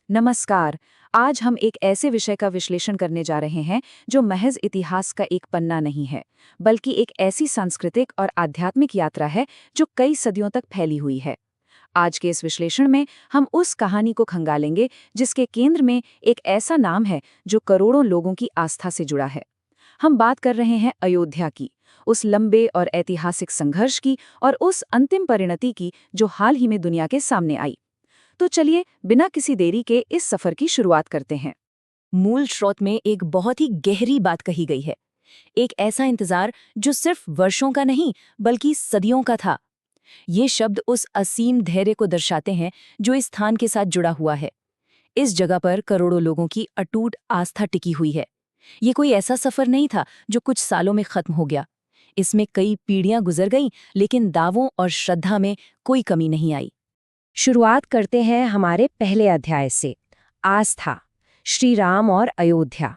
नमस्कार। आज हम एक ऐसे विषय का विश्लेषण करने जा रहे हैं जो महज इतिहास का एक पन्ना नहीं है, बल्कि एक ऐसी सांस्कृतिक और आध्यात्मिक यात्रा है जो कई सदियों तक फैली हुई है। आज के इस विश्लेषण में हम उस कहानी को खंगालेंगे जिसके केंद्र में एक ऐसा नाम है जो करोड़ों लोगों की आस्था से जुड़ा है। हम बात कर रहे हैं अयोध्या की, उस लंबे और ऐतिहासिक संघर्ष की और उस अंतिम परिणति की जो हाल ही में दुनिया के सामने आई। तो चलिए बिना किसी देरी के इस सफर की शुरुआत करते हैं। मूल स्रोत में एक बहुत ही गहरी बात कही गई है। एक ऐसा इंतजार जो सिर्फ वर्षों का नहीं बल्कि सदियों का था। ये शब्द उस असीम धैर्य को दर्शाते हैं जो इस स्थान के साथ जुड़ा हुआ है। इस जगह पर करोड़ों लोगों की अटूट आस्था टिकी हुई है। ये कोई ऐसा सफर नहीं था जो कुछ सालों में खत्म हो गया। इसमें कई पीढ़ियां गुजर गईं, लेकिन दावों और श्रद्धा में कोई कमी नहीं आई। शुरुआत करते हैं हमारे पहले अध्याय से, आस्था, श्री राम और अयोध्या।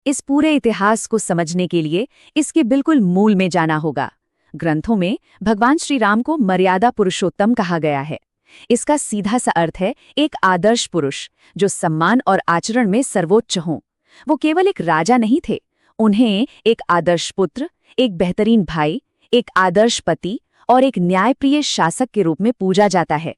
इस पूरे इतिहास को समझने के लिए इसके बिल्कुल मूल में जाना होगा। ग्रंथों में भगवान श्री राम को मर्यादा पुरुषोत्तम कहा गया है। इसका सीधा सा अर्थ है एक आदर्श पुरुष जो सम्मान और आचरण में सर्वोच्च हों। वो केवल एक राजा नहीं थे, उन्हें एक आदर्श पुत्र, एक बेहतरीन भाई, एक आदर्श पति और एक न्यायप्रिय शासक के रूप में पूजा जाता है।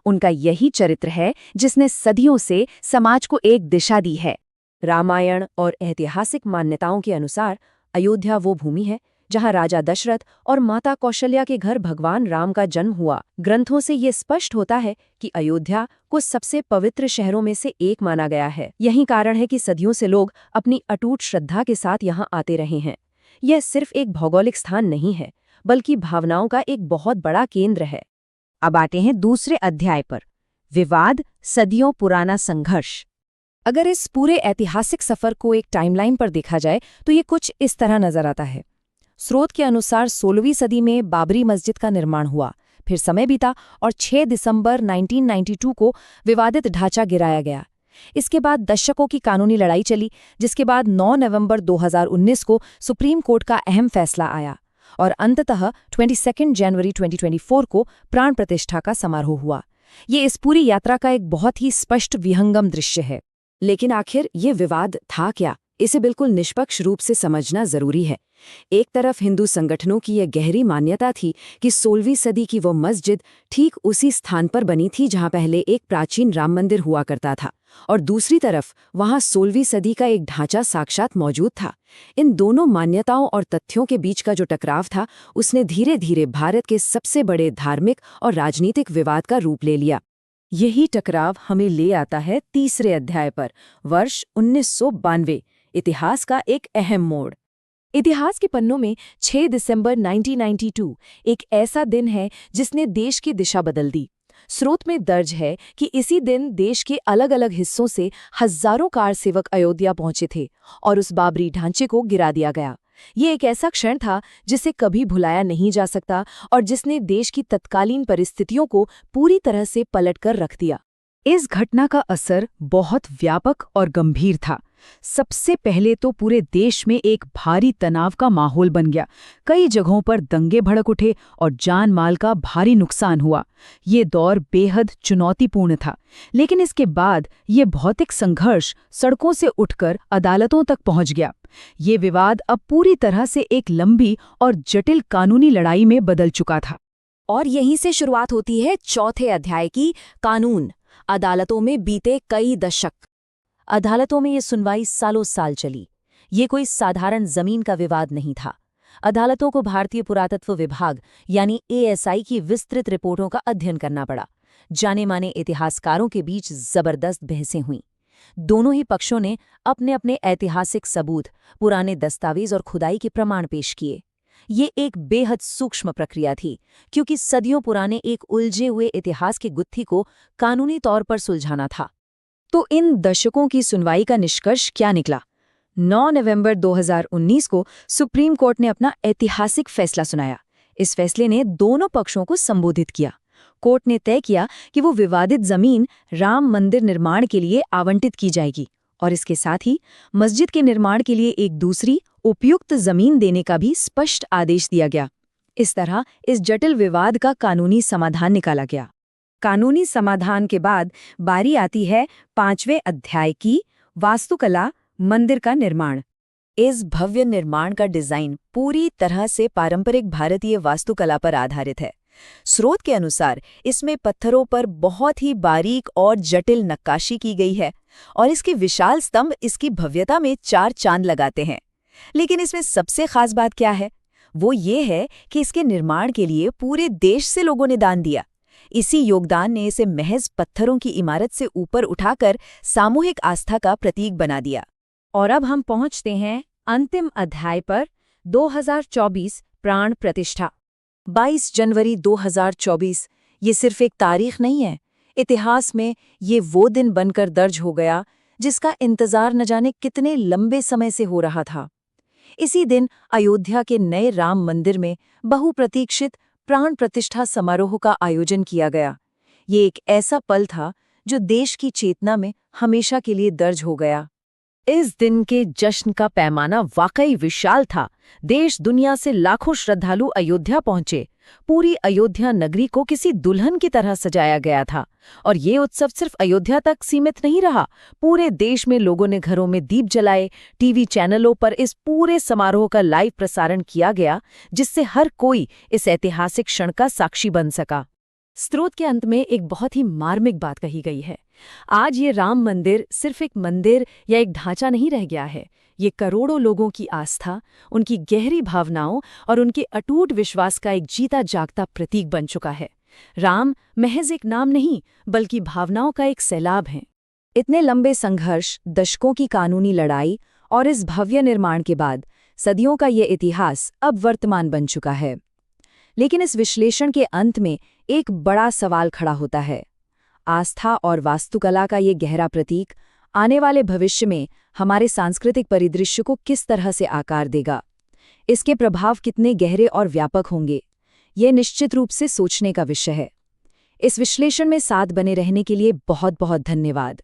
उनका यही चरित्र है जिसने सदियों से समाज को एक दिशा दी है। रामायण और ऐतिहासिक मान्यताओं के अनुसार अयोध्या वो भूमि है जहां राजा दशरथ और माता कौशल्या के घर भगवान राम का जन्म हुआ। ग्रंथों से ये स्पष्ट होता है कि अयोध्या को सबसे पवित्र शहरों में से एक माना गया है। यही कारण है कि सदियों से लोग अपनी अटूट श्रद्धा के साथ यहाँ आते रहे हैं। यह सिर्फ एक भौगोलिक स्थान नहीं है, बल्कि भावनाओं का एक बहुत बड़ा केंद्र है। अब आते हैं दूसरे अध्याय पर, विवाद, सदियों पुराना संघर्ष। अगर इस पूरे ऐतिहासिक सफर को एक टाइमलाइन पर देखा जाए तो ये कुछ इस तरह नजर आता है। स्रोत के अनुसार 16वीं सदी में बाबरी मस्जिद का निर्माण हुआ, फिर समय बीता और 6 दिसंबर 1992 को विवादित ढांचा गिराया गया। इसके बाद दशकों की कानूनी लड़ाई चली, जिसके बाद 9 नवंबर 2019 को सुप्रीम कोर्ट का अहम फैसला आया और अंततः 22 जनवरी 2024 को प्राण प्रतिष्ठा का समारोह हुआ। ये इस पूरी यात्रा का एक बहुत ही स्पष्ट विहंगम दृश्य है। लेकिन आखिर ये विवाद था क्या? इसे बिल्कुल निष्पक्ष रूप से समझना जरूरी है। एक तरफ हिंदू संगठनों की यह गहरी मान्यता थी कि 16वीं सदी की वो मस्जिद ठीक उसी स्थान पर बनी थी जहां पहले एक प्राचीन राम मंदिर हुआ करता था, और दूसरी तरफ वहां 16वीं सदी का एक ढांचा साक्षात मौजूद था। इन दोनों मान्यताओं और तथ्यों के बीच का जो टकराव था, उसने धीरे धीरे भारत के सबसे बड़े धार्मिक और राजनीतिक विवाद का रूप ले लिया। यही टकराव हमें ले आता है तीसरे अध्याय पर, वर्ष 1992, इतिहास का एक अहम मोड़। इतिहास के पन्नों में 6 दिसंबर 1992 एक ऐसा दिन है जिसने देश की दिशा बदल दी। स्रोत में दर्ज है कि इसी दिन देश के अलग अलग हिस्सों से हजारों कार सेवक अयोध्या पहुंचे थे और उस बाबरी ढांचे को गिरा दिया गया। ये एक ऐसा क्षण था जिसे कभी भुलाया नहीं जा सकता और जिसने देश की तत्कालीन परिस्थितियों को पूरी तरह से पलटकर रख दिया। इस घटना का असर बहुत व्यापक और गंभीर था। सबसे पहले तो पूरे देश में एक भारी तनाव का माहौल बन गया। कई जगहों पर दंगे भड़क उठे और जान माल का भारी नुकसान हुआ। ये दौर बेहद चुनौतीपूर्ण था, लेकिन इसके बाद ये भौतिक संघर्ष सड़कों से उठकर अदालतों तक पहुंच गया। ये विवाद अब पूरी तरह से एक लंबी और जटिल कानूनी लड़ाई में बदल चुका था। और यहीं से शुरुआत होती है चौथे अध्याय की, कानून। अदालतों में बीते कई दशक। अदालतों में ये सुनवाई सालों साल चली। ये कोई साधारण जमीन का विवाद नहीं था। अदालतों को भारतीय पुरातत्व विभाग यानी ASI की विस्तृत रिपोर्टों का अध्ययन करना पड़ा। जाने माने इतिहासकारों के बीच जबरदस्त बहसें हुईं। दोनों ही पक्षों ने अपने अपने ऐतिहासिक सबूत, पुराने दस्तावेज और खुदाई के प्रमाण पेश किए। ये एक बेहद सूक्ष्म प्रक्रिया थी, क्योंकि सदियों पुराने एक उलझे हुए इतिहास की गुत्थी को कानूनी तौर पर सुलझाना था। तो इन दशकों की सुनवाई का निष्कर्ष क्या निकला? 9 नवंबर 2019 को सुप्रीम कोर्ट ने अपना ऐतिहासिक फैसला सुनाया। इस फैसले ने दोनों पक्षों को संबोधित किया। कोर्ट ने तय किया कि वो विवादित जमीन राम मंदिर निर्माण के लिए आवंटित की जाएगी और इसके साथ ही मस्जिद के निर्माण के लिए एक दूसरी उपयुक्त जमीन देने का भी स्पष्ट आदेश दिया गया। इस तरह इस जटिल विवाद का कानूनी समाधान निकाला गया। कानूनी समाधान के बाद बारी आती है 5वें अध्याय की, वास्तुकला, मंदिर का निर्माण। इस भव्य निर्माण का डिजाइन पूरी तरह से पारंपरिक भारतीय वास्तुकला पर आधारित है। स्रोत के अनुसार इसमें पत्थरों पर बहुत ही बारीक और जटिल नक्काशी की गई है और इसके विशाल स्तंभ इसकी भव्यता में 4 चांद लगाते हैं। लेकिन इसमें सबसे खास बात क्या है? वो ये है कि इसके निर्माण के लिए पूरे देश से लोगों ने दान दिया। इसी योगदान ने इसे महज पत्थरों की इमारत से ऊपर उठाकर सामूहिक आस्था का प्रतीक बना दिया। और अब हम पहुंचते हैं अंतिम अध्याय पर, 2024 प्राण प्रतिष्ठा। 22 जनवरी 2024 ये सिर्फ एक तारीख नहीं है, इतिहास में ये वो दिन बनकर दर्ज हो गया जिसका इंतजार न जाने कितने लंबे समय से हो रहा था। इसी दिन अयोध्या के नए राम मंदिर में बहुप्रतीक्षित प्राण प्रतिष्ठा समारोह का आयोजन किया गया। ये एक ऐसा पल था जो देश की चेतना में हमेशा के लिए दर्ज हो गया। इस दिन के जश्न का पैमाना वाकई विशाल था। देश दुनिया से लाखों श्रद्धालु अयोध्या पहुंचे। पूरी अयोध्या नगरी को किसी दुल्हन की तरह सजाया गया था। और ये उत्सव सिर्फ अयोध्या तक सीमित नहीं रहा। पूरे देश में लोगों ने घरों में दीप जलाए, टीवी चैनलों पर इस पूरे समारोह का लाइव प्रसारण किया गया, जिससे हर कोई इस ऐतिहासिक क्षण का साक्षी बन सका। स्रोत के अंत में एक बहुत ही मार्मिक बात कही गई है। आज ये राम मंदिर सिर्फ एक मंदिर या एक ढांचा नहीं रह गया है। ये करोड़ों लोगों की आस्था, उनकी गहरी भावनाओं और उनके अटूट विश्वास का एक जीता जागता प्रतीक बन चुका है। राम महज एक नाम नहीं, बल्कि भावनाओं का एक सैलाब है। इतने लंबे संघर्ष, दशकों की कानूनी लड़ाई और इस भव्य निर्माण के बाद सदियों का ये इतिहास अब वर्तमान बन चुका है। लेकिन इस विश्लेषण के अंत में एक बड़ा सवाल खड़ा होता है। आस्था और वास्तुकला का ये गहरा प्रतीक आने वाले भविष्य में हमारे सांस्कृतिक परिदृश्य को किस तरह से आकार देगा? इसके प्रभाव कितने गहरे और व्यापक होंगे? ये निश्चित रूप से सोचने का विषय है। इस विश्लेषण में साथ बने रहने के लिए बहुत बहुत धन्यवाद।